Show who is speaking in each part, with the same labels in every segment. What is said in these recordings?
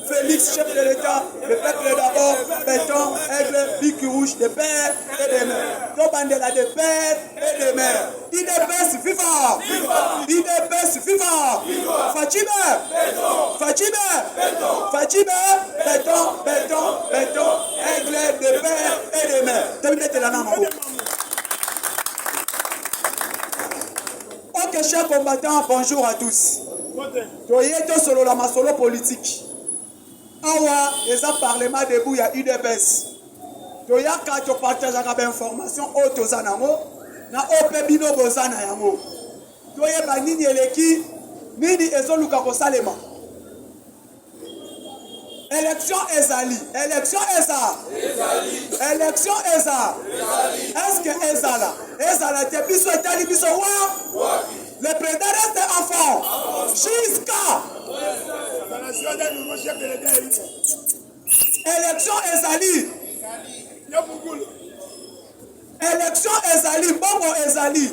Speaker 1: Félix, chef de l'État, le peuple d'abord, béton, aigle, pique rouge, de père et de mère. Tobandela de père et de mère. IDPS, viva! IDPS, viva! Fatime! Fatime! Fatime! Béton, béton, béton, aigle, de père et de mère. Ok, chers combattants, bonjour à tous. Toyeto solo la masolo politique. Awa, les parlement debout, il y a UDPS. Toyaka, tu partages avec information, Otozanamo, na Opebino Bozana Yamo. Toyeba Nini Eleki, Nini Ezoluka Kosalema. Élection Ezali. Élection Eza. Élection Eza. Est-ce que Ezala? Ezala, t'es biso et t'es biso wa? Le président reste enfant. Jusqu'à. Élection Ezali. Élection Ezali. Bongo Ezali.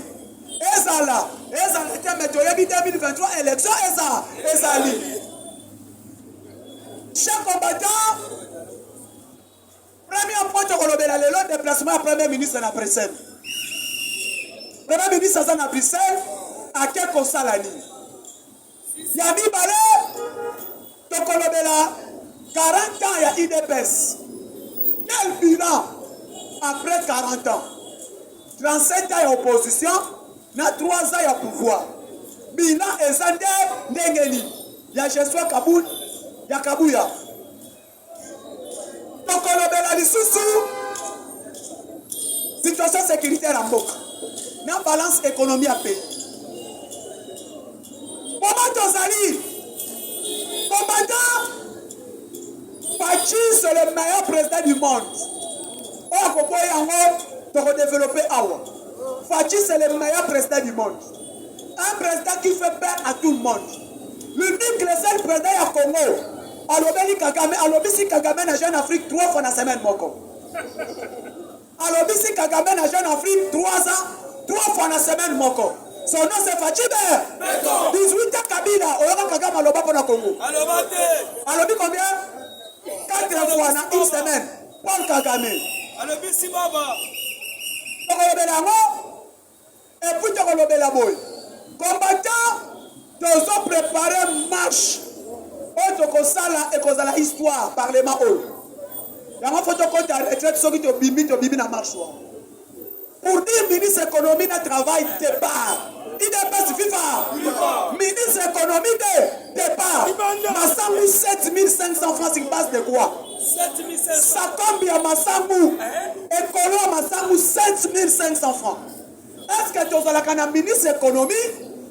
Speaker 1: Ezala. Ezala, t'es météo 2023. Élection Eza. Ezali. Chers combattants, premier point de le déplacement à Premier ministre de la Bruxelles. Premier ministre de la Bruxelles, à quel constat la ligne? Yami Balé, Tokolobela, 40 ans, il y a IDPS. Quel bilan après 40 ans? 37 ans, il y a opposition, il y a 3 ans, il y a pouvoir. Bilan et Zande, Ndengeni. Il y a Jesua Kaboul. Yakabouya. Donc on a dit sous situation sécuritaire en Boka. N'a balance économie à pays. Combattant Zali. Combattant Pachi, c'est le meilleur président du monde. On a compris développer Awa. Fachi, c'est le meilleur président du monde. Un président qui fait peur à tout le monde. L'unique, le seul président à Congo. Alobeli Kagame, alobisi Kagame na jeune Afrique 3 fois na semaine moko. Alobisi Kagame na jeune Afrique 3 ans, 3 fois na semaine moko. Son nom c'est Fatime. 18 ans Kabila, Oyoka Kagame aloba pour na Congo. Alobi combien? 4 fois na une semaine. Paul Kagame.
Speaker 2: Alobisi Baba.
Speaker 1: Et puis tu as la boy. Combattant, nous avons préparé marche. Autre sala et cause la histoire parlement haut. Il y a un photo compte à retraite ceux qui te bibi na marche. Pour dire ministre économie na travail départ. Il dépasse FIFA. Ministre économie de départ. Massamou 7500 francs sur base de quoi?
Speaker 2: 7500.
Speaker 1: Ça combien à Massamou? Écolo à Massamou 7500 francs. Est-ce que tu as un ministre économie?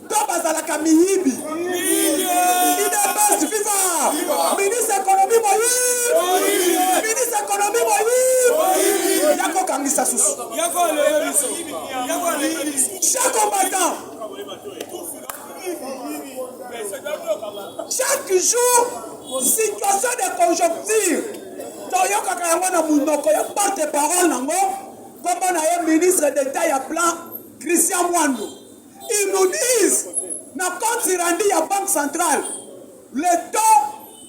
Speaker 1: Toi, tu as un Mihibi. Il dépasse FIFA. Ministre économie, Moïse. Ministre économie, Moïse. Yako Kangisa Soussou. Chaque combattant. Chaque jour, situation de conjoncture. Toyoka Kayangona Mounoko, il y a porte-parole, comme on a un ministre d'État, il y a plan Christian Mwando. Ils nous disent, dans le compte Sirandi, il y a Banque centrale. Le taux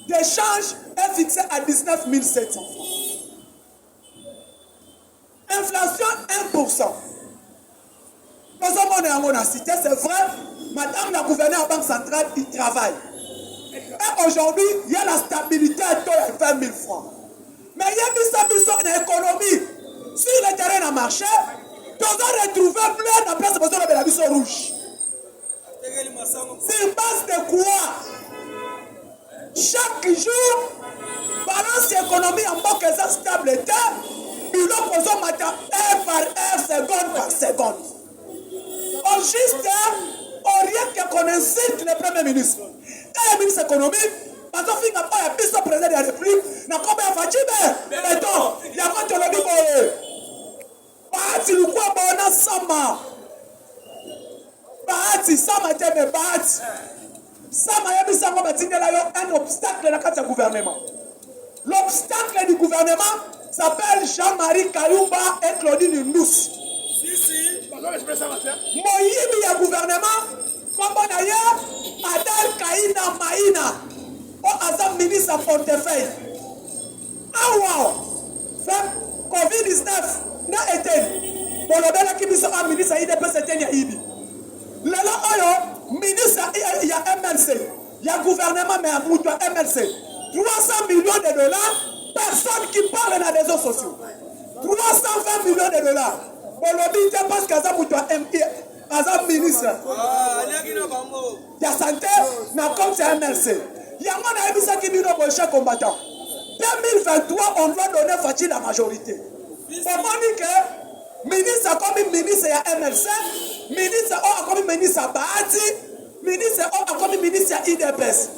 Speaker 1: d'échange est fixé à 19 700 francs. Inflation 1%. Nous avons cité, c'est vrai, madame la gouverneure de la Banque centrale, il travaille. Et aujourd'hui, il y a la stabilité à taux de 20 000 francs. Mais il y a une économie. Si le terrain a marché, tu as retrouvé plein de place de la vision rouge. C'est base de quoi? Chaque jour, balance économie en banque est stable. Il a matin heure par heure, seconde par seconde. Au juste, au rien qu'on incite le Premier ministre et le ministre économique, parce qu'on finit pas la piste au président de la République, n'a combien Fatime? Béton, il y a quoi de l'objet? Bahati lukwa bona sama. Bahati sama teme bahati. Sama yabi sango batingela yo un obstacle dans le gouvernement. L'obstacle du gouvernement s'appelle Jean-Marie Kayumba et Claudine Ndous. Moyibi ya gouvernement, comme on a Adal Kaina Maïna. Oh aza ministre à portefeuille. Awa, COVID-19 n'a été. Pour le bien qui biso un ministre à IDP c'était ya ibi. Lelo oyo ministre il y a MLC, il y a gouvernement mais à mutua MLC. 300 millions de dollars, personne qui parle dans les réseaux sociaux. 320 millions de dollars. Pour le bien parce qu'aza mutua aza ministre. Il y a santé, na comme c'est MLC. Il y a mon ami qui dit nos chers combattants. 2023, on doit donner Fachi la majorité. Comment dire que ministre a comme ministre à MLC, ministre a comme ministre à Bahati, ministre a comme ministre à IDPS.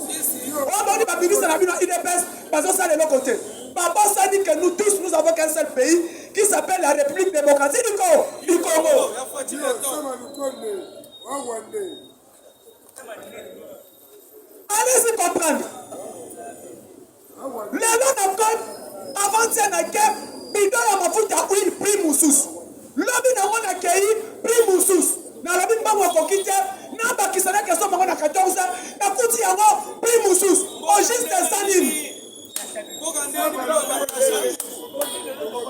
Speaker 1: On va dire que ministre a IDPS parce que ça de l'autre côté. Papa, ça dit que nous tous, nous avons qu'un seul pays qui s'appelle la République démocratique du Congo. Allez-y comprendre. Les gens avant-hier, bidon ya mafuta huile prix mususu. Lobi na mona kei prix mususu. Na lobi mbango kokite na bakisana keso mbango na 14 na kuti yango prix mususu. Au juste sanini.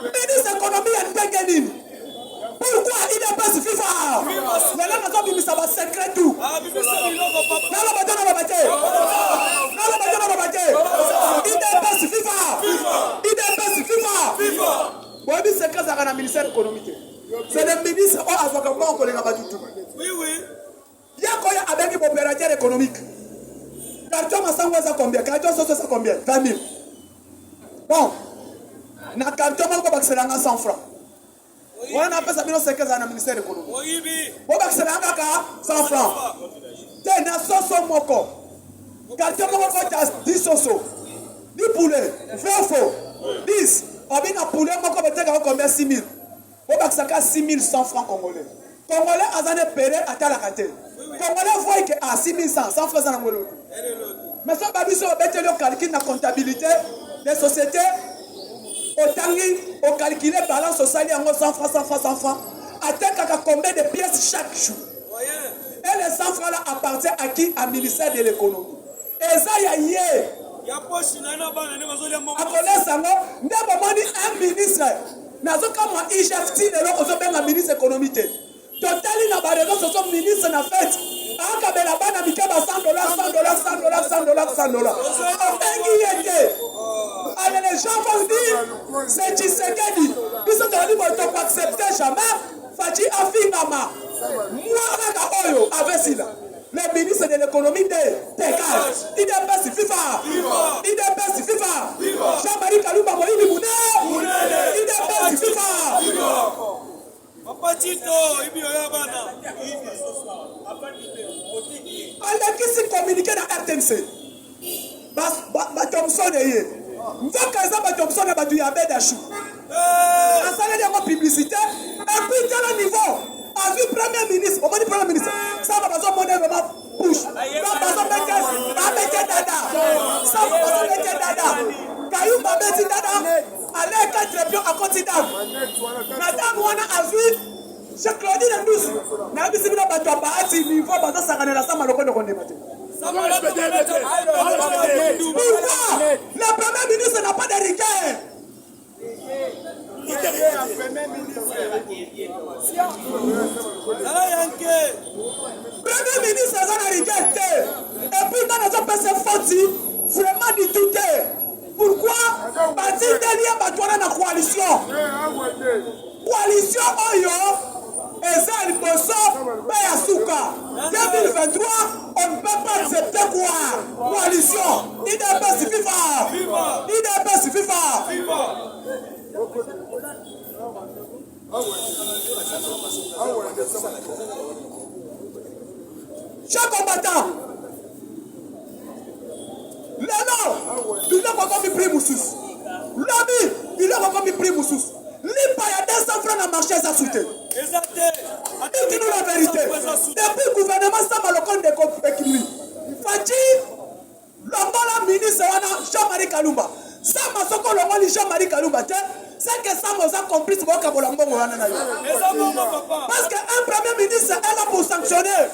Speaker 1: Ministre économie ya ndengenini. Pourquoi il est pas FIFA? Mais là nous avons mis ça va secret tout. Ah bibisa biloko papa. Na la badona la bate. Na la badona la bate. Il est pas FIFA. Il est pas FIFA. Bon bi secret ça na ministère économique. C'est le ministre au avocat on connaît pas du tout. Oui. Ya koya avec opérateur économique. Carton masango ça combien? Carton ça combien? 20 000. Bon. Na carton ko bakselanga 100 francs. On a fait ça dans le ministère de l'économie. On va accéder à 100 francs. Tu as 100 moko. Quand tu as 10 soso, 10 poulets, 20 faux, 10. On a un poulet, on combien 6 000. On va accéder à 6 100 francs congolais. Congolais, à un péré à Talakate. Congolais voient que à 6 100, 100 francs dans le mais ça, on va calculer la comptabilité des sociétés. Au calculer balance sociale en 100 francs, atteint combien de pièces chaque jour. Et les 100 francs là appartiennent à qui? À ministère de l'économie. Et ça, il y a un ministre. Un ministre économique. Totali na ba réseaux sociaux ministre na fête. Aka bela bana bikaba $100. Allez, les gens vont dire, c'est Tshisekedi. Ils sont dans le monde pour accepter jamais. Fachi Afingama. Moi, Oyo, avec Sila. Le ministre de l'économie dégage. Il est FIFA. Il est FIFA. Jean-Marie Kalumba Moïni Moune. Il est FIFA. Papa Tito, il y a bana. Allez, qui s'est communiqué dans RTMC? Thompson est Mvaka Thompson a battu Yabé Dachou. En salaire de publicité, et puis à niveau, a vu Premier ministre, on va dire Premier ministre, ça va pas monnaie vraiment push. Ça va pas mettre dada. Ça va pas mettre dada. Kayou va mettre dada. Allez, 4 pions à continent. Madame Wana a vu, chez Claudine Ndoussou, n'a pas vu la bateau à Bahati, il faut pas s'arranger la salle à l'occasion de Rondématé. Pourquoi le Premier ministre n'a pas de rigueur? Premier ministre n'a pas de rigueur. Et puis quand on a fait faute, vraiment du tout. Pourquoi? Parce qu'il y a une coalition. Coalition Oyo. Et ça, il faut ça, 2023, on ne peut pas accepter quoi? Coalition. Il n'est pas si FIFA. Il n'est pas si FIFA. Chers combattants, Léno, il a encore mis prix Moussous. Lobby, il a encore mis prix Moussous. L'IPA, il y a 200 francs à marcher, ça soutient. Dis-nous la vérité. Depuis le gouvernement, ça m'a le compte de Ekimri. Fachi, l'angola ministre, Jean-Marie Kalumba. Ça m'a soko l'angola Jean-Marie Kalumba. C'est que ça m'a complice pour Kabolongo. Parce qu'un premier ministre est là pour sanctionner.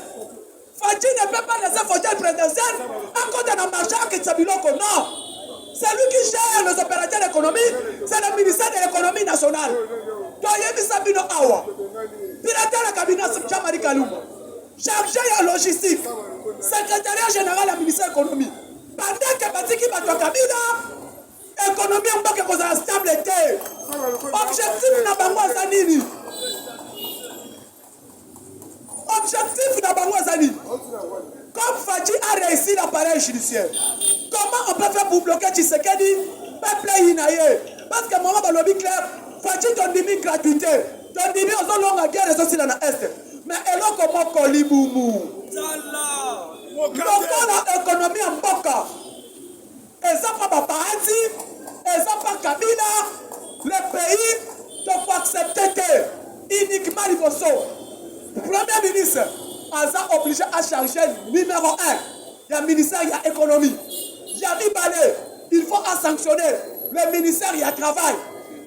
Speaker 1: Fachi ne peut pas laisser Fauteuil présidentielle, à côté d'un marché à Kitsabiloko. Non. C'est lui qui gère les opérateurs économiques, c'est le ministère de l'économie nationale. Toyemi Sabino Awa, directeur du cabinet Jean-Marie Kalumba, chargé de la logistique, secrétariat général du ministère de l'économie. Pendant que Batiki Batokabina, l'économie en banque est la stabilité. Objectif n'a pas moi Zanini. Objectif n'a pas moi Zanini. Comme Fadji a réussi l'appareil judiciaire, comment on peut faire pour bloquer Tshisekedi, peuple Inaye? Parce que maman va le dire clair, Fadji donne des gratuité, donne des millions de longues guerres et aussi dans l'Est. Mais elle a comment Koliboumou? Lokola économie en Boka. Elles n'ont pas Bahati, elles n'ont pas Kabila, le pays doit accepter uniquement les Bosso. Premier ministre, Aza obligé à charger numéro 1. Il y a le ministère, il y a l'économie. Il y a Balé, il faut sanctionner. Le ministère, il y a travail.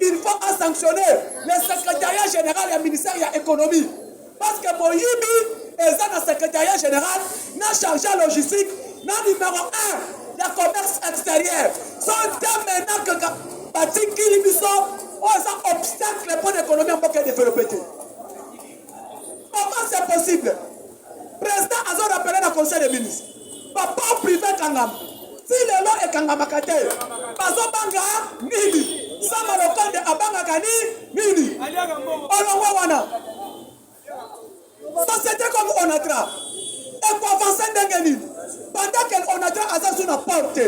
Speaker 1: Il faut sanctionner. Le secrétariat général, il y a le ministère, il y a l'économie. Parce que Moyibi, et ça, dans le secrétariat général, n'a chargé la logistique, n'a numéro 1, il y a commerce extérieur. Sont maintenant que Bati Kilibiso, on a obstacle pour l'économie en beaucoup développée. Comment c'est possible? Président a rappelé le conseil des ministres. Papa privé Kangam. Si le lot est Kangamakate, Pazo Banga, Nini. Sama le compte de Abanga Kani, Nini. Olongwana. Société comme Onatra. Et pour avancer d'Engeni. Pendant qu'Onatra a sa sous porte.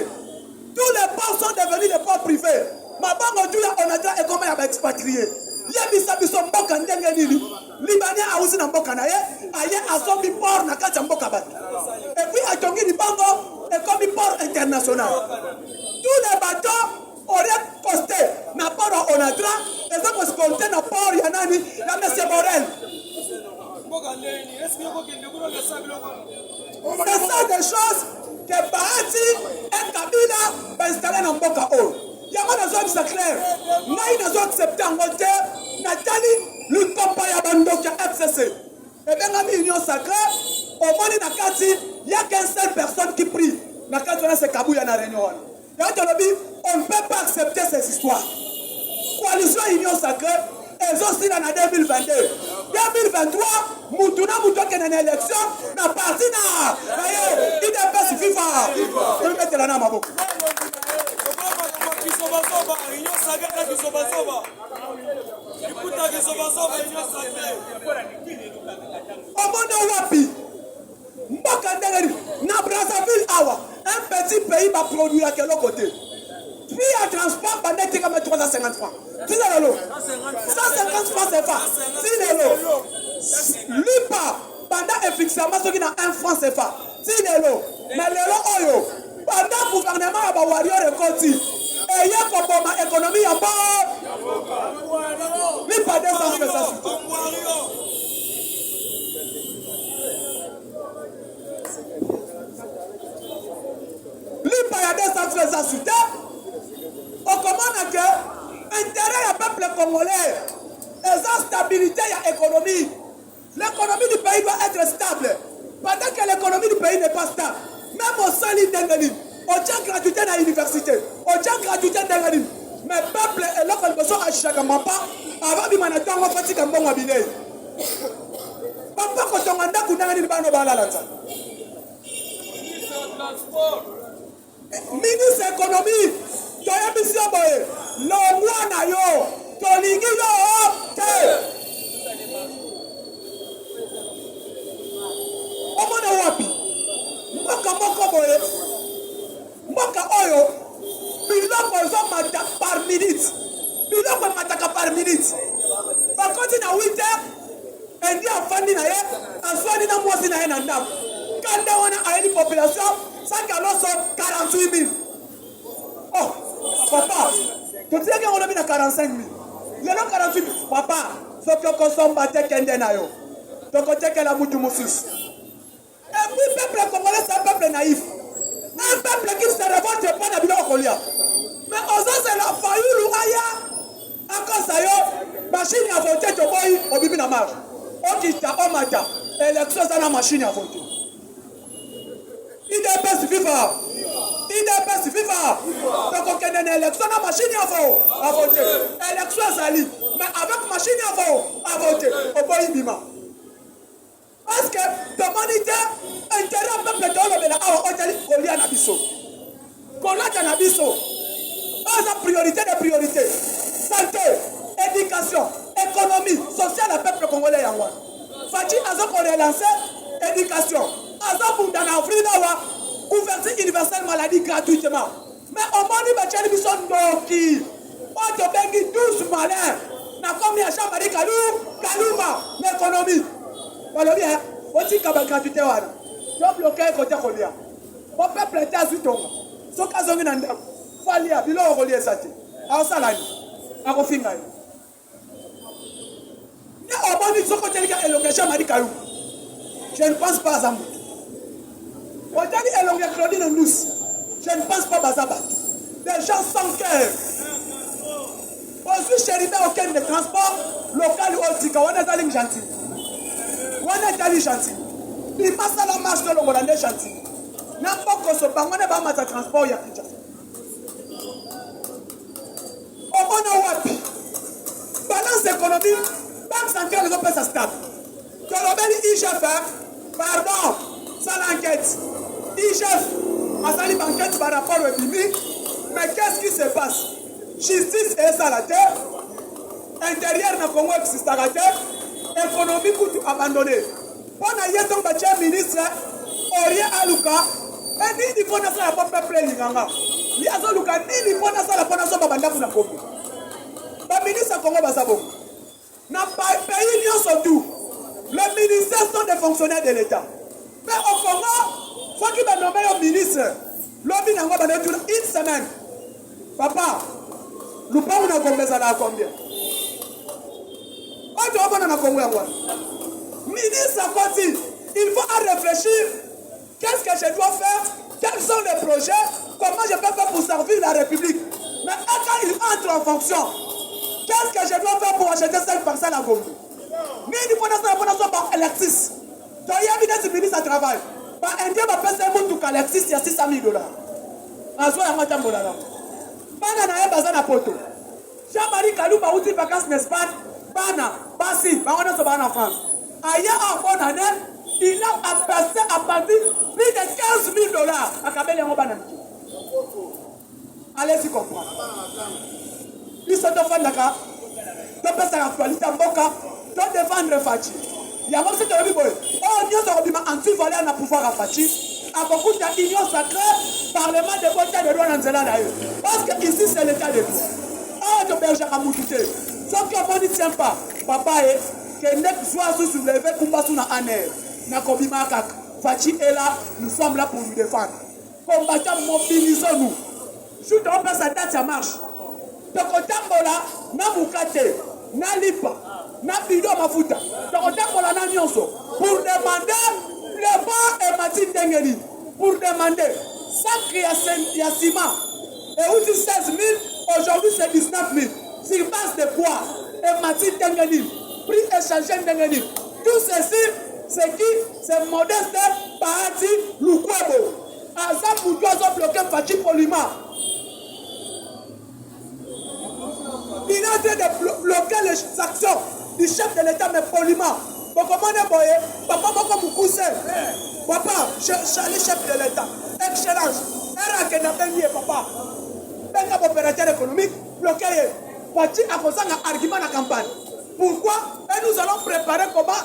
Speaker 1: Tous les ports sont devenus des ports privés. Ma banque aujourd'hui, Onatra est comme elle va expatrier. Yabisabiso Mboka Ndengeni. Libanais a aussi dans Mboka Naye. Aye a son port na kati Mboka Bat. Et puis à Tongi di Bango est comme port international. Tous les bateaux auraient costé na port à Onatra. Et ça peut se compter na port Yanani, la Monsieur Borel. C'est ça des choses que Bahati et Kabila vont installer dans Mboka O. Il y a des hommes, c'est clair. Naï n'a pas accepté en côté. Nathalie, le compagnon Bandoka FCC. Et bien, dans l'union sacrée, au moins, il n'y a qu'une seule personne qui prie. Dans le cas de ce Kabouya na réunion. On ne peut pas accepter ces histoires. Coalition Union sacrée, elles ont aussi dans 2022. 2023, Moutouna Moutouna qui est en élection, n'a parti na. Il dépasse FIFA. Je vais mettre la nama beaucoup. Omono Wapi, Mboka Ndengeri, na Brazzaville Awa, un petit pays va produire à quel côté. Puis à transport, pendant que tu as 350 francs. Tu sais le lot. 150 francs c'est pas. Tu sais le lot. L'IPA, pendant un fixement, ce qui n'a 1 franc c'est pas. Tu sais le lot. Mais le lot, oyo, pendant le gouvernement, il va y avoir un côté. Et il y a comme économie à bord. L'IPA descend sur ça. L'IPA a descend sur ça. On commande que l'intérêt du peuple congolais, et sa stabilité et l'économie. L'économie du pays doit être stable. Pendant que l'économie du pays n'est pas stable, même au sein de l'Indenganim, on tient gratuité dans l'université, on tient gratuité dans l'Indenganim. Mais le peuple est là qu'on besoin à chaque moment pas, avant de m'anatter en fait comme bon habilet. Papa, quand on a un coup ministre économie, tu as mis sur le roi yo, tu as mis Omona Wapi, Mboka Boye, Mboka Oyo, Biloko Zomata par minute, Biloko Mataka par minute. Par contre, il y a 8 heures, et il y a Fandi Naye, en soi, il y a Moisi Naye Nandam. Quand on a une population, ça sont 48 000. Oh, papa, tu dis qu'on a mis 45 000. Il y a 48 000. Papa, ce que consomme Batek Kendenayo. Donc, on tient que la moutou moussus. Et puis, le peuple congolais, c'est un peuple naïf. Un peuple qui se révolte pas dans le Kolia. Mais aux autres, c'est la faillite, l'ouaya. Encore ça, machine à voter, tu vois, au bibi na marche. Au kita, au mata. Élection, c'est la machine à voter. Il viva. IDPS viva. Donc on a une élection na machine à voter. Élection Zali. Mais avec machine à voter. Au boy bima. Parce que l'humanité intérêt au peuple de l'Oméla a dit qu'on y a nabiso. Qu'on a nabiso. La priorité des priorités. Santé, éducation, économie, sociale, le peuple congolais. Fati Azo qu'on a lancé éducation. Azo pour dans l'Afrique, couverture universelle maladie gratuitement. Mais au moment où les gens sont doki, on te bengi 12 malins. Na combien de chambre de Kaluma, l'économie. Voilà bien, on dit qu'il y a gratuité. Tu as bloqué côté Kolia. On peut prêter à Zutonga. Ce cas où on a fallu à Bilo Kolia Sati. À Salani. À Kofinga. Mais au moment où on a dit éloquation m'a dit Kalou. Je ne pense pas à Zambou. On a dit éloquation Claudine Nous. Je ne pense pas à Bazabat. Des gens sans cœur. On suit chéri aucun de transport local ou autre. On est allé gentil. On est allé gentil. Il passe à la marche de l'Obolande gentil. N'importe quoi, on n'est pas en transport. On a wapi. Balance économique, Banque centrale de l'Opéra stable. Tu as dit IGF, pardon, ça l'enquête. IGF a sali enquête par rapport au BIMI. Mais qu'est-ce qui se passe? Justice et ça la terre. Intérieur na Congo existe à la terre. Économie tout abandonné. On a eu un ministre, Aurien Aluka, et dit qu'il faut que ça soit peuple linganga. Il y a un Luka, dit qu'il faut que ça soit babanda pour la Congo. Le ministre Congo Basabo. N'a pas pays surtout. Le ministère sont des fonctionnaires de l'État. Mais au Congo, faut qu'il va nommer un ministre. L'homme n'a pas une semaine. Papa, nous pas on a combien ça là combien? On doit pas en Congo. Ministre Koti, il faut réfléchir. Qu'est-ce que je dois faire? Quels sont les projets? Comment je peux faire pour servir la République? Mais quand il entre en fonction, qu'est-ce que je dois faire pour acheter 5 parcelles à Congo? Mais il faut que par Alexis. Donc il y a une ministre à travail. Par Indien, ma personne est Alexis, il y a $600,000. En soi, il y a un peu de $. Bana na yeba zana poto. Jean-Marie Kalou ba uti vacances en Espagne. Bana, Basi, ba on est en France. Aya en bonne année, il a passé à partir plus de $15,000 à Kabel en Bana. Allez-y comprendre. Ils sont de fan d'aka. De passer à l'actualité en Boka, de défendre Fati. Il y a même cette boy. Oh, nous sommes anti-volés à pouvoir à Fati. À beaucoup d'union sacrée, Parlement de Côte de droit dans Zélande. Parce que ici c'est l'état de droit. Oh, de berger à Moutouté. Sauf que on n'y tient pas. Papa est que n'est soit soulevé pour passer dans un air. Nakobima Kak. Fati est là, nous sommes là pour nous défendre. Combattants, mobilisons-nous. Si tu as sa date, ça marche. Donc, au Tambola, na Mukate, na Lipa, na Bido Mafuta. Donc, au Tambola, na Nyonso. Pour demander le bas et Matin Dengeli. Pour demander 5 Yassima. Et où tu 16 000, aujourd'hui c'est 19 000. Sur base de quoi? Et Matin Dengeli. Prix échangé Dengeli. Tout ceci, c'est qui? C'est Modeste Parati Lukwebo. Azam Moudouazo bloqué Fati Polima. Il est en train de bloquer les actions du chef de l'État, mais poliment. Comment on est boyé? Papa, comment vous poussez? Papa, je suis le chef de l'État. Excellence. Papa. Un opérateur économique bloqué. Fati a posé un argument dans la campagne. Pourquoi? Et nous allons préparer comment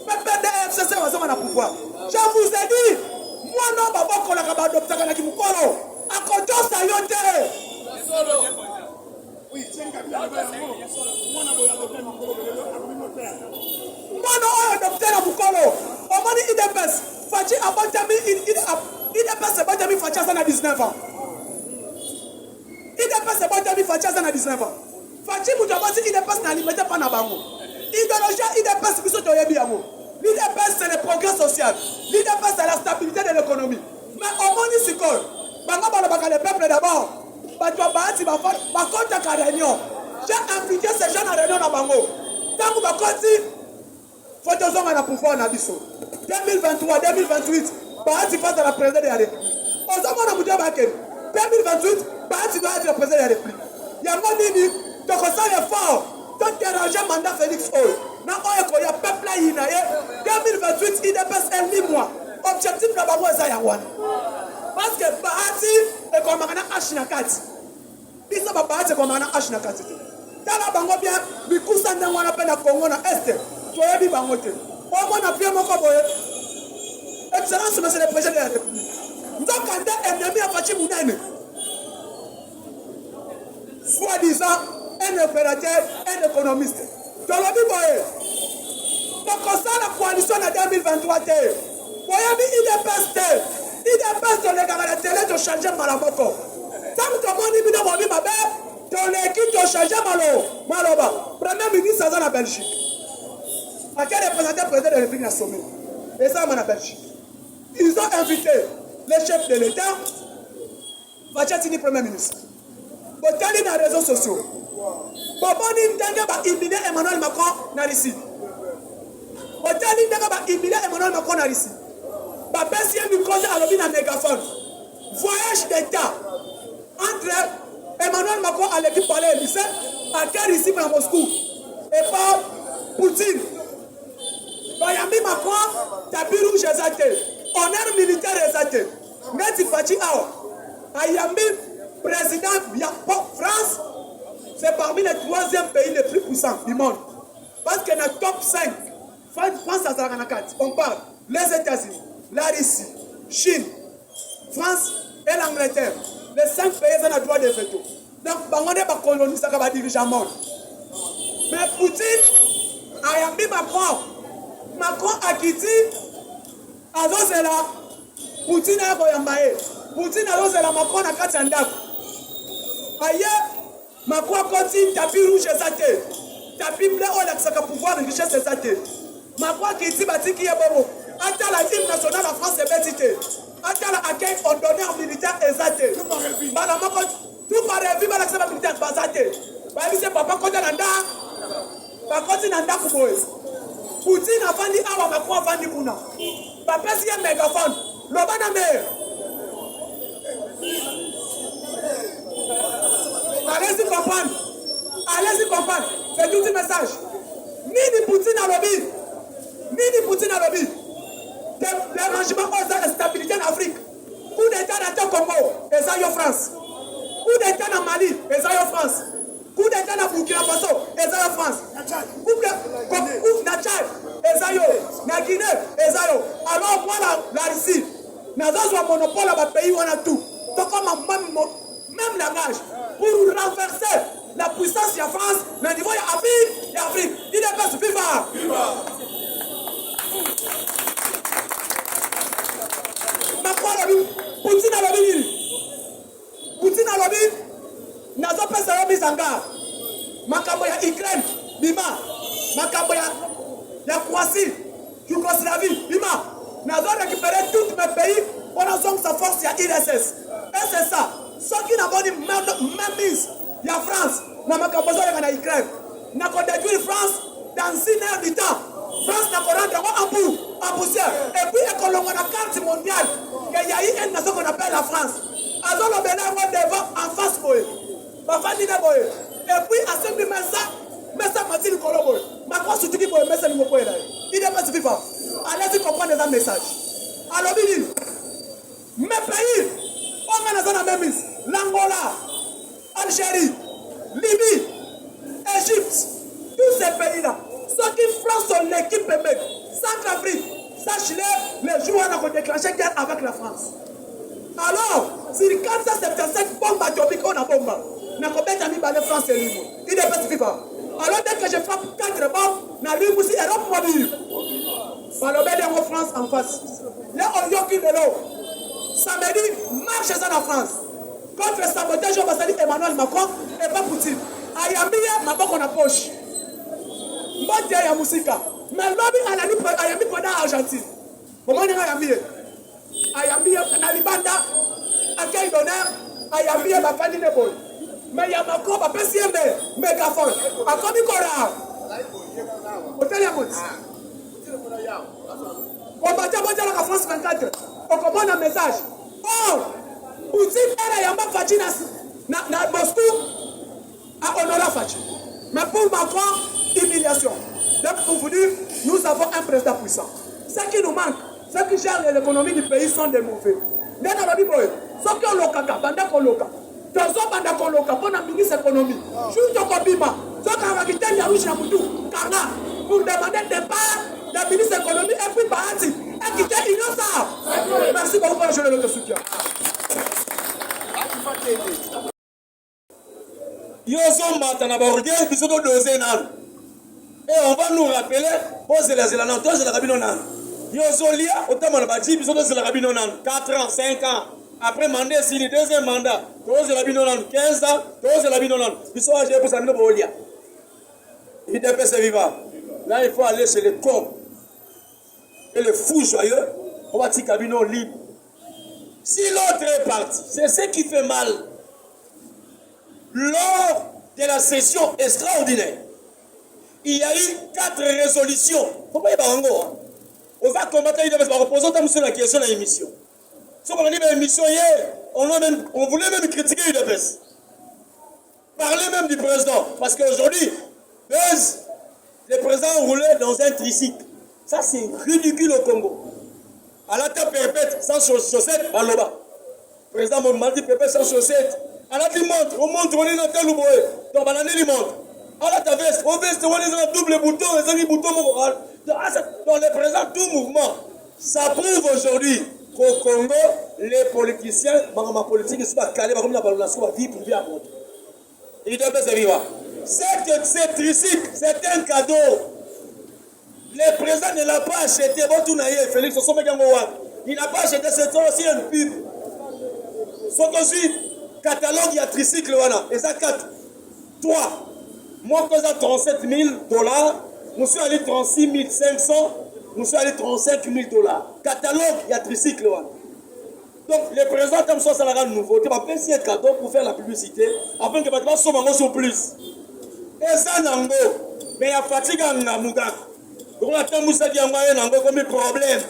Speaker 1: PPDFCC va se pouvoir. Je vous ai dit, moi non, papa, qu'on a adopté un Kimukoro. À côté de ça, oui, c'est un capital. Moi, on a adopté un Mukoro. On m'a dit IDPS. Fati a battu IDPS est battu Fati à 19 ans. IDPS est battu Fati à 19 ans. Fati Moudjabati IDPS n'a limité pas Nabango. Idéologie IDPS, c'est l'IDPS, c'est le progrès social. L'IDPS, c'est la stabilité de l'économie. Mais au moins, ici, le peuple d'abord. J'ai impliqué ces gens en réunion à Bango. Tant que il faut que nous pouvoir en 2023, 2028, Bahati face à la présidente de la République. Aux hommes, on a dit à 2028, Bahati doit être le président de la République. Il y a un dit, donc ça est fort. Donc il y a un mandat Félix Oyo. Il y a un peuple là, 2028, il dépasse un mois. Objectif là, c'est Yawan. Parce que Bahati est comme un Ashinakati. Il y a Bahati comme un Ashinakati. Dans la bango bien, il couche dans le appelle la Congo na Est. Tu as dit bangote. On a bien mon coboye. Excellence, monsieur le président de la République. Donc, quand un ennemi a fait Mounane, soi-disant, un opérateur, un économiste. Dans le Bible, donc, ça, la coalition en 2023, il dépasse les gars à la télé de changer Malaboko. Ça, nous avons dit, nous avons dit, ma belle, dans l'équipe de changer Maloba. Premier ministre, ça, en Belgique. À quel représentant président de la République à sommet? Et ça, en Belgique. Ils ont invité les chefs de l'État, Vachatini Premier ministre. Botali dans les réseaux sociaux. Boboni Ndanga va imiter Emmanuel Macron dans ici. Botali Ndanga va imiter Emmanuel Macron dans ici. Babessi est du cause à l'objet d'un mégaphone. Voyage d'État entre Emmanuel Macron à l'équipe palais lycée, à quel ici à Moscou, et pas Poutine. Bayami Macron, tapis rouge exalté. Honneur militaire exalté. Neti Fati Awa. Ayambi, président France, c'est parmi les 3e pays les plus puissants du monde. Parce que dans le top 5, France à Zaraganakati, on parle les États-Unis, la Russie, Chine, France et l'Angleterre. Les 5 pays ont le droit de veto. Donc, on est pas colonisé, ça va diriger le monde. Mais Poutine, Ayambi Macron a quitté. Azozela, Poutine a Boyambaye. Poutine a Azozela Macron a Katsandak. Aïe, Macron continue tapis rouge exalté. Tapis bleu, on a pouvoir de richesse exalté. Macron qui dit bâti qui est bon. Attends la team nationale en France est bêtité. Attends la accueil en donneur militaire exalté. Tout par vie, mal accès militaire exalté. C'est papa quand on a par contre, il a Poutine a vendu Awa Macron a vendu Kuna. Papa, s'il y a un mégaphone, le banamé. Allez-y comprendre. Allez-y comprendre. C'est tout un message. Ni Poutine à lobby. Ni Poutine à lobby. Les rangements aux la stabilité en Afrique. Coup d'État dans le Congo, et ça y est France. Coup d'État dans Mali, et ça y est France. Coup d'État dans Burkina Faso, et ça y est France. Coup d'État Tchad, et ça y est. Na Guinée, et ça y est. Alors voilà la Russie. Nous avons un monopole à pays où on a tout. Donc même langage pour renverser la puissance de la France, mais au niveau de l'Afrique, il dépasse viva. Poutine a lobby. Poutine a lobby. Nous avons pas ça mise en garde. Makambo ya Ukraine, bima. Makambo ya Croatie, Yougoslavie, bima. Nous avons récupéré tous mes pays pour nous sa force ya IRSS. Et c'est ça. Ceux qui n'ont pas dit même mise, il y a France. Nous avons besoin de Ukraine. Nous avons détruit France dans 6 heures du temps. France n'a pas rendu en poussière. Et puis, on a la carte mondiale. Il y a eu une nation qu'on appelle la France. Alors, le Bénin va devant en face. Et puis, à ce moment-là, Martin Kolobo. Macron se dit qu'il faut mettre le mot. Il n'est pas suffisant. Allez-y comprendre les messages. Alors, il dit, mes pays, on a la même mise. L'Angola, Algérie, Libye, Égypte, tous ces pays-là. Ceux qui flanquent son équipe même, Centrafrique, sachez-le, les joueurs ont déclenché guerre avec la France. Alors, si 477 bombes atomiques, on a bombe. N'a pas mis la France et l'Union. Il n'est pas suffisant. Alors, dès que je frappe 4 bombes, na l'Union aussi, Europe mobile. Alors, ben, en France en face. Là, on y a de l'eau. Samedi, marche dans la France. Contre le sabotage, on va saluer Emmanuel Macron et pas Poutine. Ayamia, ma boque en poche. Mbote ya musika. Mais lobby Ayami pendant Argentine. Comment on a Ayami na Libanda, accueil d'honneur, Ayami va faire une épaule. Mais il y a Macron, va faire un mégaphone. A comme il corra. Hôtel Yamut. On va dire la France 24. comment un message. Or, aussi elle a pas Fachi na Moscou à Honora Fachi. Mais pour Macron, humiliation. Donc pour vous dire, nous avons un président puissant. Ce qui nous manque, ceux qui gèrent l'économie du pays sont des mauvais. Mais dans la Bible, ceux qui ont le caca, pendant qu'on le caca. Tozobanda koloka pona ministre économie. Juste Kobima, ceux qui ont quitté Yaouch Namoudou, Karna, pour demander le départ du ministre économie et puis Bahati. Et quitter Innocent. Merci beaucoup pour jouer notre soutien.
Speaker 3: Yozo Matana Borgé, puis surtout deux énards. Et on va nous rappeler, pose les élanants, toi c'est la rabine nan. Yozo Lia, autant mon badji, puis surtout c'est la rabine nan. 4 ans, 5 ans. Après mandat, c'est le deuxième mandat. Toi c'est la rabine nan. 15 ans, toi c'est la rabine nan. Puis soit j'ai pour ça, nous Bolia. Il est c'est vivant. Là, il faut aller chez les cons. Et les fous joyeux, on va dire cabino libre. Si l'autre est parti, c'est ce qui fait mal. Lors de la session extraordinaire, il y a eu 4 résolutions. On va combattre, on va reposer sur la question de l'émission. Si on a dit l'émission hier, on voulait même critiquer UDPS. Parler même du président. Parce qu'aujourd'hui, le président roulait dans un tricycle. Ça, c'est ridicule au Congo. À la table perpète, sans chaussettes, à l'oba. Le président m'a dit perpète sans chaussettes. À la table on montre, on est dans tel ou boé. Donc, à l'année, il montre. À la table veste, on veste, on est dans un double bouton, et un bouton moral. Dans le présent, tout mouvement. Ça prouve aujourd'hui qu'au Congo, les politiciens, ma politique, ils sont pas calés, comme la balance, va vivre pour vivre à côté. Il doit se vivre. Cette tricycle, c'est un cadeau. Le président ne l'a pas acheté. Félix, il n'a pas acheté, c'est aussi un pub. Son aussi, catalogue, il y a tricycle, voilà. Et ça, 4. 3. Moi, quand j'ai 37 000 $, je suis allé 36 500, je suis allé 35 000 $. Catalogue, il y a tricycle, voilà. Donc, le président, comme ça, ça va nouveau. Il va payer un cadeau pour faire la publicité, afin que les gens soient plus. Et ça, Nango, mais il y a fatigue à Namouga. On a tant Moussa qui a envoyé Nango comme problème.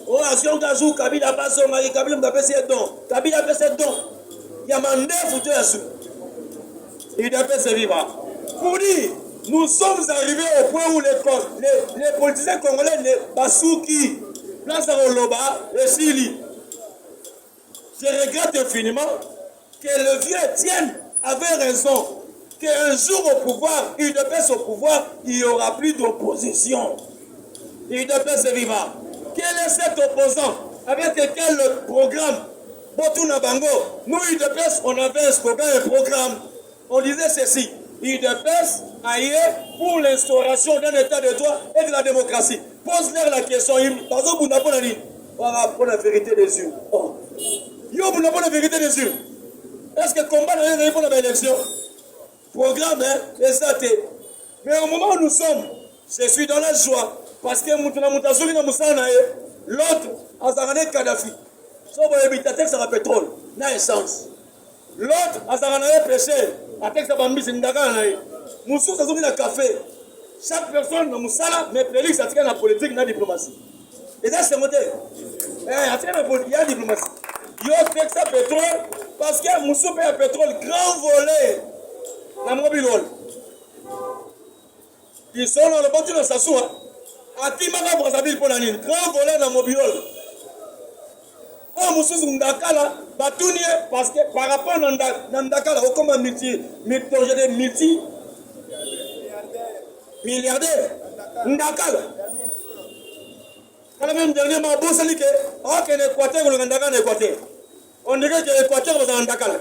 Speaker 3: On a si on a joué, Kabila passe, Kabila m'a fait ses dons. Kabila fait ses dons. Il y a mandé foutu à sous. Il doit faire ses vivre. Pour dire, nous sommes arrivés au point où les politiciens congolais, les Basouki, Place Roloba, et Sili. Je regrette infiniment que le vieux Etienne avait raison. Qu'un jour au pouvoir, il devait au pouvoir, il n'y aura plus d'opposition. Il devait se vivre. Quel est cet opposant? Avec quel programme? Botuna Bango. Nous, il devait, on avait un slogan, un programme. On disait ceci. Il devait ailleurs pour l'instauration d'un état de droit et de la démocratie. Pose-leur la question. Par exemple, vous n'avez pas dit. On va apprendre la vérité des yeux. Oh. Yo, vous n'avez pas la vérité des yeux. Est-ce que combat n'a rien pour l'élection? Programme, hein, et ça t'est. Mais au moment où nous sommes, je suis dans la joie. Parce que l'autre, a Zarané Kadhafi. Si vous avez un texte à pétrole, n'a essence. L'autre, a Zarané péché, a texte à Bambi, c'est une daga. Moussou, ça a café. Chaque personne, dans Moussala, mais Félix, ça tient la politique, la diplomatie. Et ça, c'est mon thème. Il y a la diplomatie. Il y a un texte à pétrole, parce que Moussou paye à pétrole, grand volet. La mobile. Ils sont dans le bâtiment de Sassoua. À Timaka Brazzaville pour la ligne. Grand volet dans la mobile. Oh, Moussou Ndakala, Batounie, parce que par rapport à Ndakala, au combat multi milliardaire. Ndakala. Quand même dernièrement, bon, c'est que, oh, que l'Équateur ou le Ndakala est Équateur. On dirait que l'Équateur va dans Ndakala.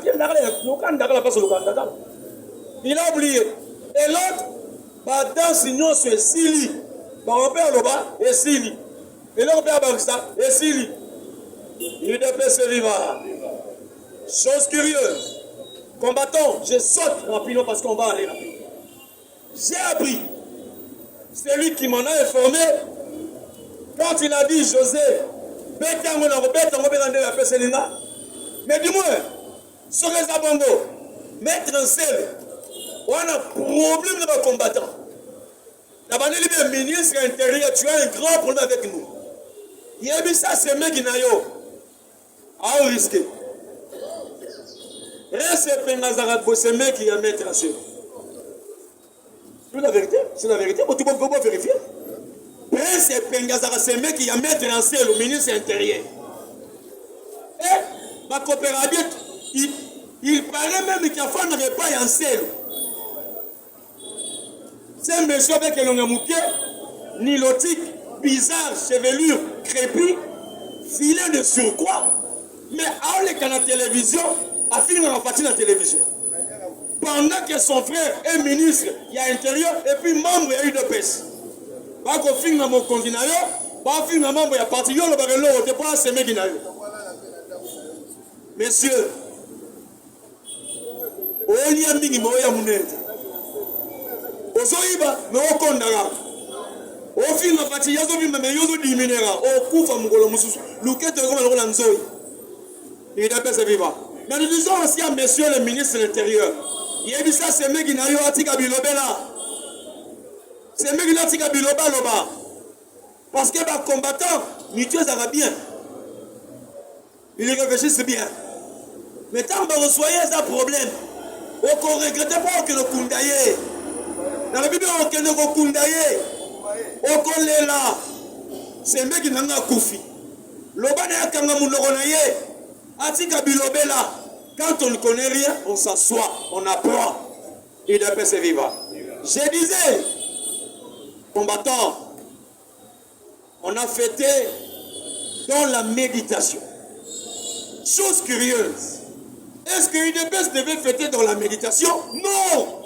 Speaker 3: Ndakala passe au Ndakala. Il a oublié. Et l'autre, dans Signon, c'est Sili. Mon père le bas, et Sili. Et l'autre père Bangsta, et Sili. Il devait se vivre. Chose curieuse. Combattant, je saute rapidement parce qu'on va aller rapidement. J'ai appris. C'est lui qui m'en a informé. Quand il a dit José, mais dis-moi, sur les abongos, mettre un sel. On a un problème de nos combattants. La bannière du ministre intérieur, tu as un grand problème avec nous. Il y a eu ça, c'est mec qui n'a eu. à risquer. Reste Pengazara Bosseme qui a mettre à ce. C'est la vérité, c'est la vérité. Vous pouvez vérifier. Prince Pengazara Seme qui a mettre en scène le ministre intérieur. Et ma coopérative, il paraît même qu'il a fait un repas en scène. C'est un monsieur avec un longamouquet, nilotique, bizarre, chevelure, crépue, filet de surcroît. Mais à la télévision, a fini dans la partie de la télévision. Pendant que son frère est ministre, il y a intérieur, et puis membre, il y a eu de pêche. Quand on finit dans mon continent, on finit dans membre, il y a parti, il y a le pas semé qui n'a eu. Messieurs, on y a mis qui m'a eu. Ozoiba, mais on condamne. Au fin de la partie, il y a des minéraux. Au coup, il y a des gens il est pas vivant. Mais nous disons aussi à monsieur le ministre de l'Intérieur. Il y a dit ça, c'est mec qui n'a eu à tika bilobela. C'est mec qui n'a tika biloba loba. Parce que les combattants, mutueux ça va bien. Ils réfléchissent bien. Mais tant que vous reçoyez un problème, on ne regrette pas que le kundaye. Dans la Bible, on ne le kundaye. On est là. C'est mec qui n'a pas koufi. Loba n'a pas koufi. Atika bilobela, quand on ne connaît rien, on s'assoit, on apprend. Il doit se vivre. Je disais, combattants, on a fêté dans la méditation. Chose curieuse. Est-ce que l'UDPS devait fêter dans la méditation? Non!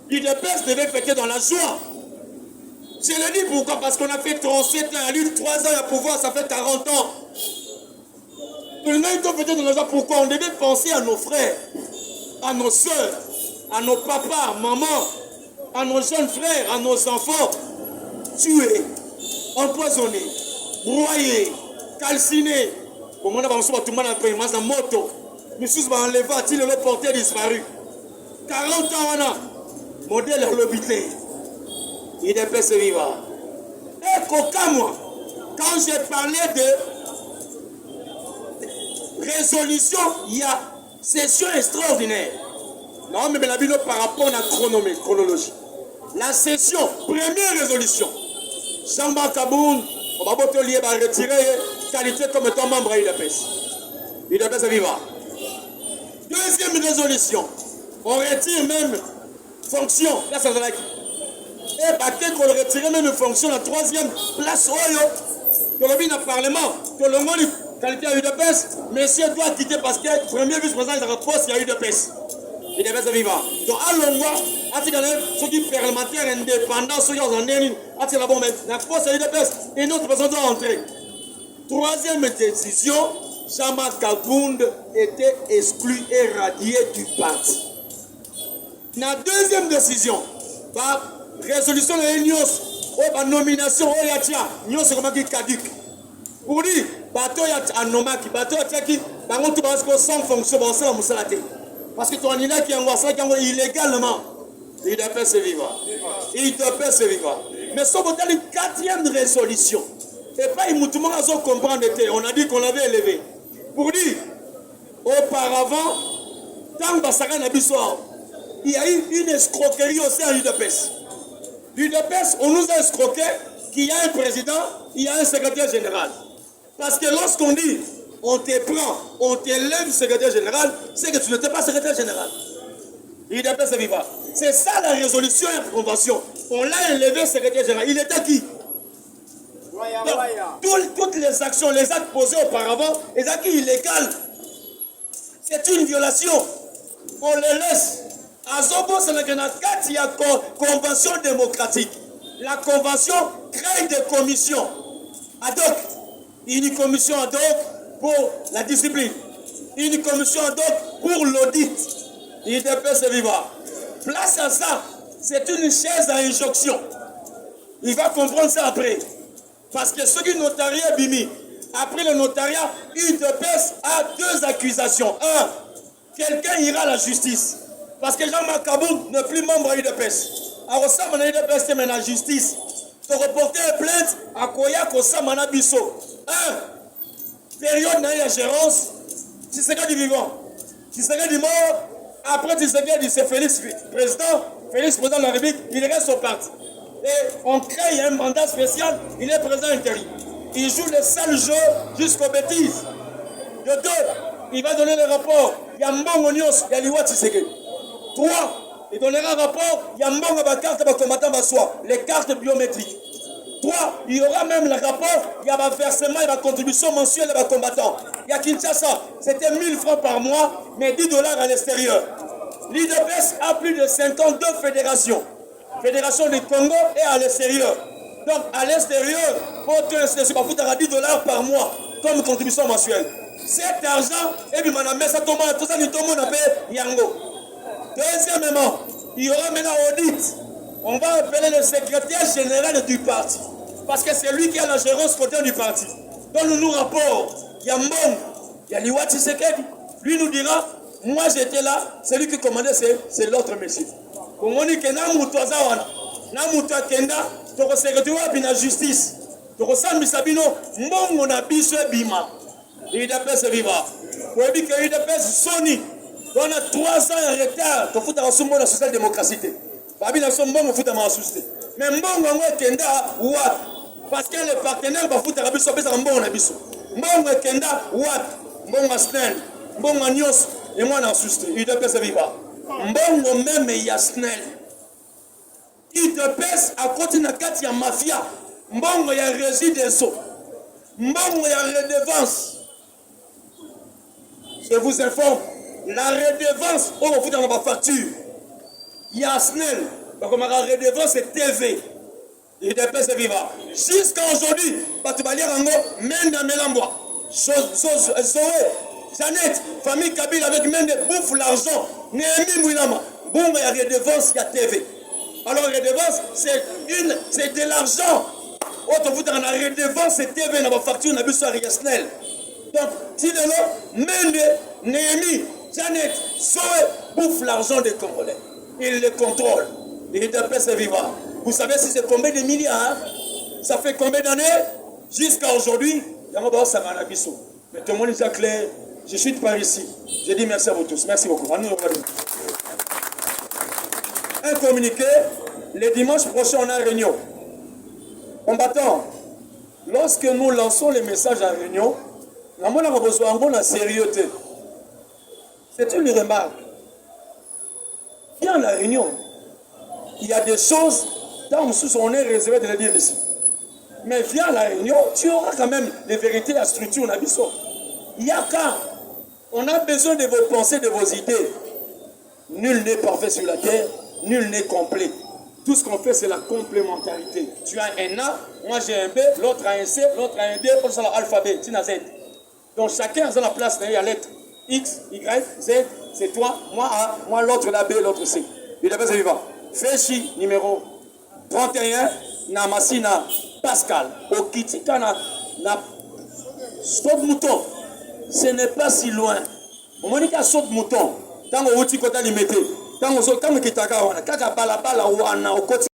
Speaker 3: L'UDPS devait fêter dans la joie. Je le dis pourquoi? Parce qu'on a fait 37 ans à lutte, 3 ans à pouvoir, ça fait 40 ans. Pourquoi on devait penser à nos frères, à nos soeurs, à nos papas, mamans, à nos jeunes frères, à nos enfants, tués, empoisonnés, broyés, calcinés. Comme on a pensé tout le monde a pris une moto, mais si on enlève, il est porté disparu. 40 ans, on a modèle à l'hôpital. Il est se vivre. Et quand j'ai parlé de résolution, il y a session extraordinaire. Non, mais la Bible par rapport à la chronologie. La session, première résolution. Jean-Marc Kaboun, on va retirer qualité comme étant membre à l'UDPS. L'UDPS est vivant. Deuxième résolution, on retire même fonction. Là, ça va être. Et peut-être qu'on retire même fonction. La troisième place, dans le Parlement, dans le monde. Qualité à UDPS, monsieur doit quitter parce que le premier vice-président de la poste, il y a UDPS. UDPS est vivant. Donc, à l'ongwa, ceux qui parlementaires indépendants, ceux qui ont en élu, la poste à UDPS, et notre président doit entrer. Troisième décision, Jean-Marc Kabound était exclu et radié du parti. La deuxième décision, par résolution de l'ENIOS, par nomination, c'est comment qui caduque. Pour dire, bateau ya anomaki, bateau ya qui, par contre, parce que sans fonction, on s'en va parce que ton ina qui est en illégalement, il doit pas se vivre. Il doit pas se vivre. Mais sauf que la quatrième résolution, et pas il moutouma à comprendre, on a dit qu'on l'avait élevé. Pour dire, auparavant, tant que Nabissoir, il y a eu une escroquerie aussi à l'UDPS. L'UDPS, on nous a escroqué qu'il y a un président, il y a un secrétaire général. Parce que lorsqu'on dit, on te prend, on t'élève secrétaire général, c'est que tu n'étais pas secrétaire général. L'UDPS est vivant. C'est ça la résolution et la convention. On l'a élevé secrétaire général. Il était qui? Toutes les actions, les actes posés auparavant, les actes illégaux, c'est une violation. On les laisse. À Zobo, c'est il y a convention démocratique. La convention crée des commissions ad hoc. Une commission ad hoc pour la discipline. Une commission ad hoc pour l'audit. Il dépêche de vivre. Place à ça, c'est une chaise à injonction. Il va comprendre ça après. Parce que ce qui notariat Bimi, après le notariat, UDPS a 2 accusations. 1, quelqu'un ira à la justice. Parce que Jean-Marc Kabound n'est plus membre à UDPS. Alors ça, on a UDPS, c'est la justice. De reporter une plainte à Koya Kosa Manabiso. 1. période de la gérance, Tshisekedi vivant, Tshisekedi mort, après Tshisekedi c'est Félix président de la République, il reste au parti. Et on crée un mandat spécial, il est président intérim. Il joue le seul jeu jusqu'aux bêtises. De 2, il va donner le rapport. Il y a Mbongo Nyos, il y a Liwa Tshisekedi. 3, il donnera un rapport, il y a Mbongo carte de combattant Bassois, les cartes biométriques. 3, il y aura même le rapport, il y a un versement, il y a une contribution mensuelle des combattants. Il y a Kinshasa, c'était 1000 francs par mois, mais 10 $ à l'extérieur. L'IDPS a plus de 52 fédérations. Fédération du Congo et à l'extérieur. Donc à l'extérieur, votre institution va foutre à 10 $ par mois comme contribution mensuelle. Cet argent, et puis madame, ça tombe, tout ça, tout le monde appelle Yango. Deuxièmement, il y aura maintenant audit. On va appeler le secrétaire général du parti. Parce que c'est lui qui a la gérance côté du parti. Donc nous nous rapporte. Il y a Mbong, il y a Liwa Tshisekedi. Lui nous dira, moi j'étais là, celui qui commandait, c'est l'autre monsieur. Comme on dit que Namoutoza wana, Namoutoa Kenda, tu retrouves la justice. Tu ressens Misabino, Mbong on a biso bima. l'IDPS viva. Vous avez dit que l'IDPS Sony, on a 3 ans en retard, tu fous dans la social-démocratie. Babi na son bon fout dans la société. Mais mbongo ngo kenda wat parce que les partenaires ba fout dans biso pesa mbongo na biso. Mbongo kenda wat, mbongo snel, mbongo nyos et moi na société. IDPS viva. Mbongo même ya snel. IDPS à côté na kati ya mafia. Mbongo ya résidence. Mbongo ya redevance. Je vous informe, la redevance on va foutre dans ma facture. Il y a Snell, donc on a redevance c'est TV. Il DPS viva. Jusqu'à aujourd'hui, Batubali Rango, Menda Melamboa, Zoé, Jeannette, famille Kabila avec Mende bouffe l'argent. Néhémie Mouilama, bon, il y a redevance, il y a TV. Alors redevance, c'est de l'argent. Autre vous dans la redevance, c'est TV, dans ma facture, on a vu ça à Snell. Donc, si de là, Mende, Néhémie, Jeannette, Zoé bouffe l'argent des Congolais. Il le contrôle. Il DPS vivant. Vous savez si c'est combien de milliards? Ça fait combien d'années? Jusqu'à aujourd'hui, mais tout le monde est clair. Je suis de par ici. Je dis merci à vous tous. Merci beaucoup. Un communiqué. Le dimanche prochain, on a une réunion. Combattant, lorsque nous lançons les messages en réunion, nous avons besoin de la sérieuxité. C'est une remarque. Viens à la réunion. Il y a des choses, dans on est réservé de le dire ici. Mais viens à la réunion, tu auras quand même les vérités à structure. Il y a qu'à. On a besoin de vos pensées, de vos idées. Nul n'est parfait sur la terre, nul n'est complet. Tout ce qu'on fait, c'est la complémentarité. Tu as un A, moi j'ai un B, l'autre a un C, l'autre a un D, l'autre a l'alphabet, tu as Z. Donc chacun a la place, il y a lettre X, Y, Z, c'est toi, moi A, moi l'autre la B, l'autre C. Il est vivant. Féchi numéro 31, Namasina Pascal, Okitika na saut de mouton. Ce n'est pas si loin. On m'a dit qu'à saut de mouton, tant qu'on outil qu'on a limité, tant qu'on kitaka wana, kaka balabala wana, au côté.